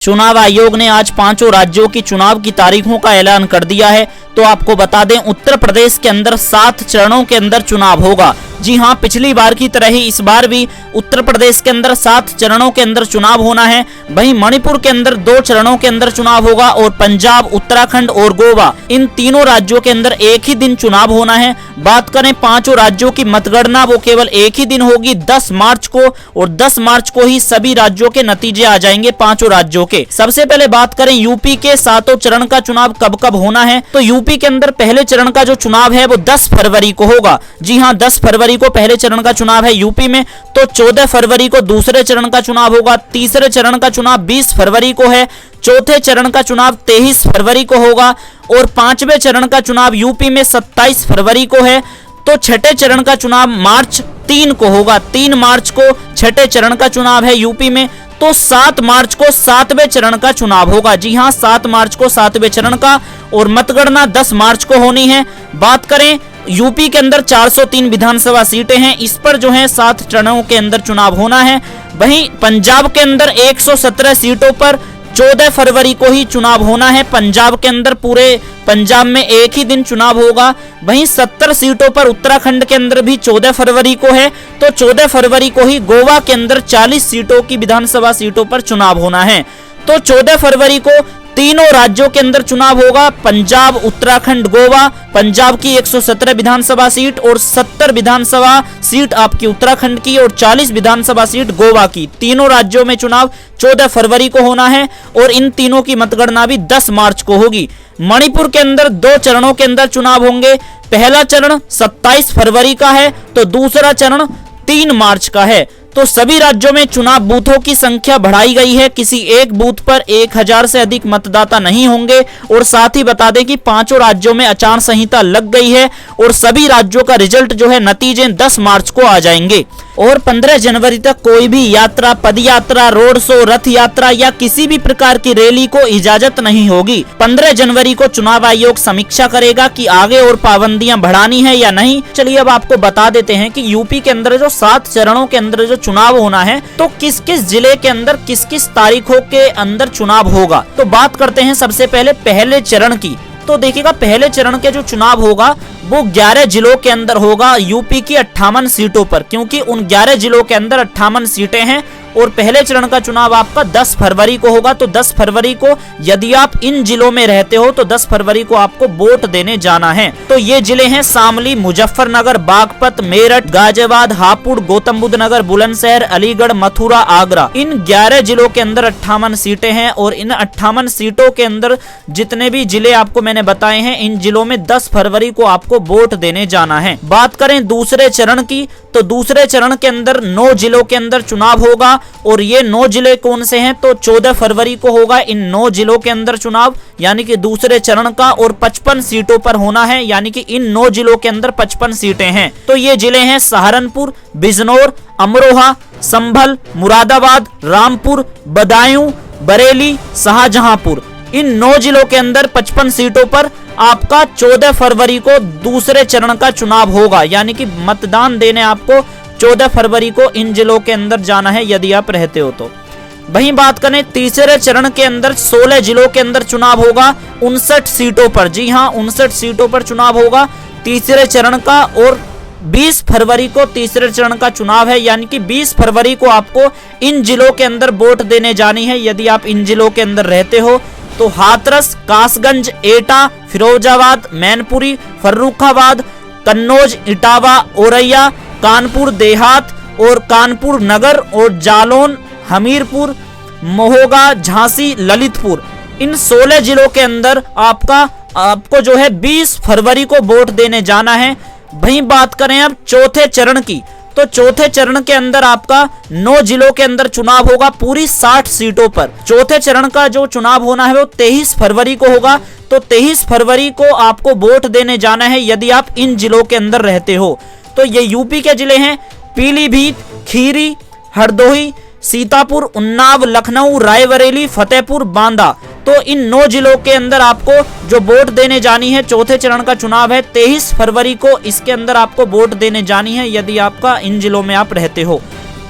चुनाव आयोग ने आज पांचों राज्यों की चुनाव की तारीखों का ऐलान कर दिया है। तो आपको बता दें, उत्तर प्रदेश के अंदर 7 चरणों के अंदर चुनाव होगा। जी हां, पिछली बार की तरह ही इस बार भी उत्तर प्रदेश के अंदर 7 चरणों के अंदर चुनाव होना है। वहीं मणिपुर के अंदर 2 चरणों के अंदर चुनाव होगा और पंजाब, उत्तराखंड और गोवा, इन तीनों राज्यों के अंदर एक ही दिन चुनाव होना है। बात करें पांचों राज्यों की मतगणना, वो केवल एक ही दिन होगी 10 मार्च को, और 10 मार्च को ही सभी राज्यों के नतीजे आ जाएंगे पांचों राज्यों के। सबसे पहले बात करें यूपी के 7 चरण का चुनाव कब कब होना है। तो यूपी के अंदर पहले चरण का जो चुनाव है वो 10 फरवरी को होगा। जी हां, 10 फरवरी को पहले चरण का चुनाव है यूपी में। तो 14 फरवरी को दूसरे चरण का चुनाव होगा। तीसरे चरण का चुनाव 20 फरवरी को है। चौथे चरण का चुनाव 23 फरवरी को होगा और 5वें चरण का चुनाव यूपी में 27 फरवरी को है। तो छठे चरण का चुनाव मार्च 3 को होगा। 3 मार्च को छठे चरण का चुनाव है यूपी में। तो 7 मार्च को 7वें चरण का चुनाव होगा। जी हां, 7 मार्च को 7वें चरण का, और मतगणना 10 मार्च को होनी है। बात करें यूपी के अंदर 403 विधानसभा सीटें हैं, इस पर जो है 7 चरणों के अंदर चुनाव होना है। वहीं पंजाब के अंदर 117 सीटों पर 14 फरवरी को ही चुनाव होना है। पंजाब के अंदर पूरे पंजाब में एक ही दिन चुनाव होगा। वहीं 70 सीटों पर उत्तराखंड के अंदर भी 14 फरवरी को है। तो 14 फरवरी को ही गोवा के अंदर 40 सीटों की विधानसभा सीटों पर चुनाव होना है। तो 14 फरवरी को तीनों राज्यों के अंदर चुनाव होगा। पंजाब, उत्तराखंड, गोवा। पंजाब की 117 विधानसभा सीट और 70 विधानसभा सीट आपकी उत्तराखंड की और 40 विधानसभा सीट गोवा की। तीनों राज्यों में चुनाव 14 फरवरी को होना है और इन तीनों की मतगणना भी 10 मार्च को होगी। मणिपुर के अंदर 2 चरणों के अंदर चुनाव होंगे। पहला चरण 27 फरवरी का है तो दूसरा चरण 3 मार्च का है। तो सभी राज्यों में चुनाव बूथों की संख्या बढ़ाई गई है। किसी एक बूथ पर 1000 से अधिक मतदाता नहीं होंगे। और साथ ही बता दें कि पांचों राज्यों में आचार संहिता लग गई है और सभी राज्यों का रिजल्ट जो है, नतीजे 10 मार्च को आ जाएंगे। और 15 जनवरी तक कोई भी यात्रा, पदयात्रा, रोड शो, रथ यात्रा या किसी भी प्रकार की रैली को इजाजत नहीं होगी। 15 जनवरी को चुनाव आयोग समीक्षा करेगा कि आगे और पाबंदियां बढ़ानी है या नहीं। चलिए अब आपको बता देते हैं कि यूपी के अंदर जो 7 चरणों के अंदर जो चुनाव होना है, तो किस किस जिले के अंदर किस किस तारीखों के अंदर चुनाव होगा। तो बात करते हैं सबसे पहले पहले चरण की। तो देखिएगा, पहले चरण के जो चुनाव होगा वो 11 जिलों के अंदर होगा यूपी की 58 सीटों पर, क्योंकि उन 11 जिलों के अंदर 58 सीटें हैं। और पहले चरण का चुनाव आपका 10 फरवरी को होगा। तो 10 फरवरी को यदि आप इन जिलों में रहते हो तो 10 फरवरी को आपको वोट देने जाना है। तो ये जिले हैं शामली, मुजफ्फरनगर, बागपत, मेरठ, गाजियाबाद, हापुड़, गौतम बुद्ध नगर, बुलंदशहर, अलीगढ़, मथुरा, आगरा। इन 11 जिलों के अंदर 58 सीटें हैं और इन 58 सीटों के अंदर जितने भी जिले आपको मैंने बताए हैं, इन जिलों में 10 फरवरी को आपको वोट देने जाना है। बात करें दूसरे चरण की, तो दूसरे चरण के अंदर 9 जिलों के अंदर चुनाव होगा। और ये 9 जिले कौन से हैं, तो 14 फरवरी को होगा इन 9 जिलों के अंदर चुनाव, यानी कि दूसरे चरण का। और 55 सीटों पर होना है, यानी कि इन 9 जिलों के अंदर 55 सीटें हैं। तो ये जिले हैं सहारनपुर, बिजनौर, अमरोहा, संभल, मुरादाबाद, रामपुर, बदायूं, बरेली, शाहजहांपुर। इन 9 जिलों के अंदर 55 सीटों पर आपका 14 फरवरी को दूसरे चरण का चुनाव होगा, यानी कि मतदान देने आपको 14 फरवरी को इन जिलों के अंदर जाना है यदि आप रहते हो तो। वहीं बात करें तीसरे चरण के अंदर 16 जिलों के अंदर चुनाव होगा 59 सीटों पर। जी हां, 59 सीटों पर चुनाव होगा तीसरे चरण का। और 20 फरवरी को तीसरे चरण का चुनाव है, यानी कि 20 फरवरी को आपको इन जिलों के अंदर वोट देने जानी है यदि आप इन जिलों के अंदर रहते हो। तो हाथरस, कासगंज, एटा, फिरोजाबाद, मैनपुरी, फर्रुखाबाद, कन्नौज, इटावा, औरैया, कानपुर देहात और कानपुर नगर और जालौन, हमीरपुर, महोगा, झांसी, ललितपुर। इन 16 जिलों के अंदर आपको जो है 20 फरवरी को वोट देने जाना है। वहीं बात करें अब चौथे चरण की, तो चौथे चरण के अंदर आपका 9 जिलों के अंदर चुनाव होगा पूरी 60 सीटों पर। चौथे चरण का जो चुनाव होना है वो 23 फरवरी को होगा। तो 23 फरवरी को आपको वोट देने जाना है यदि आप इन जिलों के अंदर रहते हो। तो ये यूपी के जिले हैं पीलीभीत, खीरी, हरदोई, सीतापुर, उन्नाव, लखनऊ, रायबरेली, फतेहपुर, बांदा। तो इन 9 जिलों के अंदर आपको जो वोट देने जानी है, चौथे चरण का चुनाव है 23 फरवरी को, इसके अंदर आपको वोट देने जानी है यदि आपका इन जिलों में आप रहते हो।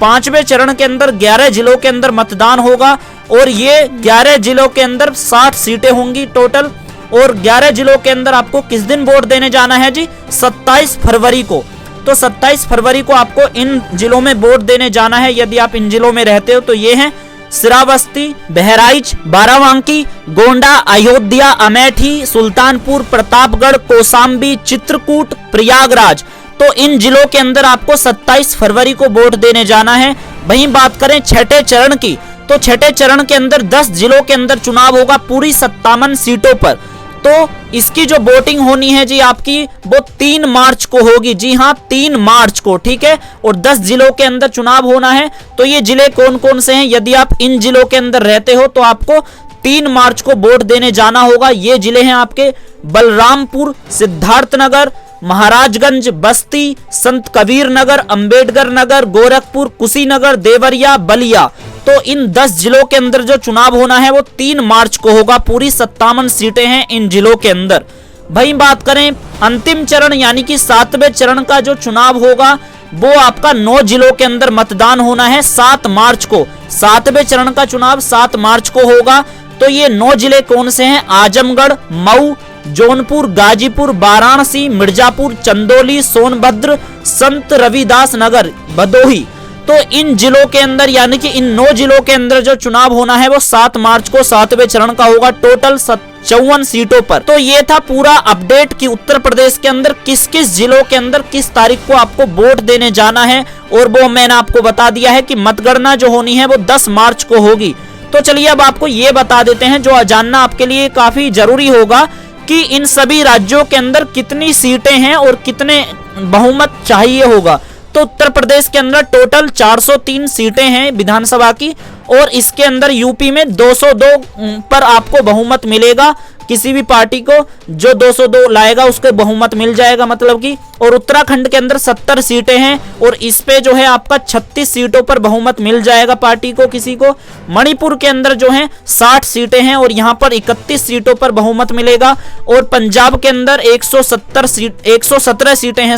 5वें चरण के अंदर 11 जिलों के अंदर मतदान होगा और ये 11 जिलों के अंदर 60 सीटें होंगी टोटल। और 11 जिलों के अंदर आपको किस दिन वोट देने जाना है जी? 27 फरवरी को। तो 27 फरवरी को आपको इन जिलों में वोट देने जाना है। यदि आप इन जिलों में रहते हो तो ये हैं श्रावस्ती, बहराइच, बाराबांकी, गोंडा, अयोध्या, अमेठी, सुल्तानपुर, प्रतापगढ़, कौशाम्बी, चित्रकूट, प्रयागराज। तो इन जिलों के अंदर आपको 27 फरवरी को वोट देने जाना है। वहीं बात करें छठे चरण की, तो छठे चरण के अंदर 10 जिलों के अंदर चुनाव होगा पूरी 57 सीटों पर। तो इसकी जो वोटिंग होनी है जी आपकी, वो 3 मार्च को होगी। जी हाँ, 3 मार्च को, ठीक है। और 10 जिलों के अंदर चुनाव होना है। तो ये जिले कौन कौन से हैं? यदि आप इन जिलों के अंदर रहते हो तो आपको 3 मार्च को वोट देने जाना होगा। ये जिले हैं आपके बलरामपुर, सिद्धार्थनगर, महाराजगंज, बस्ती, संत कबीर नगर, अंबेडकर नगर, गोरखपुर, कुशीनगर, देवरिया, बलिया। तो इन 10 जिलों के अंदर जो चुनाव होना है वो 3 मार्च को होगा। पूरी 57 सीटें हैं इन जिलों के अंदर। वहीं बात करें अंतिम चरण यानी कि 7वें चरण का जो चुनाव होगा वो आपका 9 जिलों के अंदर मतदान होना है 7 मार्च को। 7वें चरण का चुनाव 7 मार्च को होगा। तो ये 9 जिले कौन से हैं? आजमगढ़, मऊ, जौनपुर, गाजीपुर, वाराणसी, मिर्जापुर, चंदौली, सोनभद्र, संत रविदास नगर, भदोही। तो इन जिलों के अंदर यानी कि इन 9 जिलों के अंदर जो चुनाव होना है वो 7 मार्च को 7वें चरण का होगा टोटल 54 सीटों पर। तो ये था पूरा अपडेट कि उत्तर प्रदेश के अंदर किस किस जिलों के अंदर किस तारीख को आपको वोट देने जाना है। और वो मैंने आपको बता दिया है कि मतगणना जो होनी है वो 10 मार्च को होगी। तो चलिए अब आपको ये बता देते हैं जो जानना आपके लिए काफी जरूरी होगा कि इन सभी राज्यों के अंदर कितनी सीटें हैं और कितने बहुमत चाहिए होगा। तो उत्तर प्रदेश के अंदर टोटल 403 सीटें हैं विधानसभा की। और इसके अंदर यूपी में 202 पर आपको बहुमत मिलेगा। किसी भी पार्टी को जो 202 लाएगा उसको बहुमत मिल जाएगा मतलब कि। और उत्तराखंड के अंदर 70 सीटें हैं और इस पे जो है आपका 36 सीटों पर बहुमत मिल जाएगा पार्टी को किसी को। मणिपुर के अंदर जो है 60 सीटें हैं और यहाँ पर 31 सीटों पर बहुमत मिलेगा। और पंजाब के अंदर 117 सीटें हैं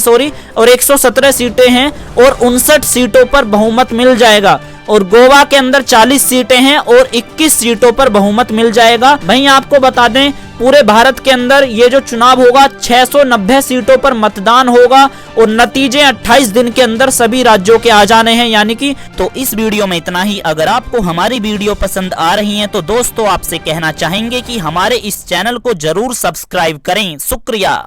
और 117 सीटें हैं और 59 सीटों पर बहुमत मिल जाएगा। और गोवा के अंदर 40 सीटें हैं और 21 सीटों पर बहुमत मिल जाएगा। वहीं आपको बता दें पूरे भारत के अंदर ये जो चुनाव होगा 690 सीटों पर मतदान होगा और नतीजे 28 दिन के अंदर सभी राज्यों के आ जाने हैं यानी कि। तो इस वीडियो में इतना ही। अगर आपको हमारी वीडियो पसंद आ रही है तो दोस्तों आपसे कहना चाहेंगे कि हमारे इस चैनल को जरूर सब्सक्राइब करें। शुक्रिया।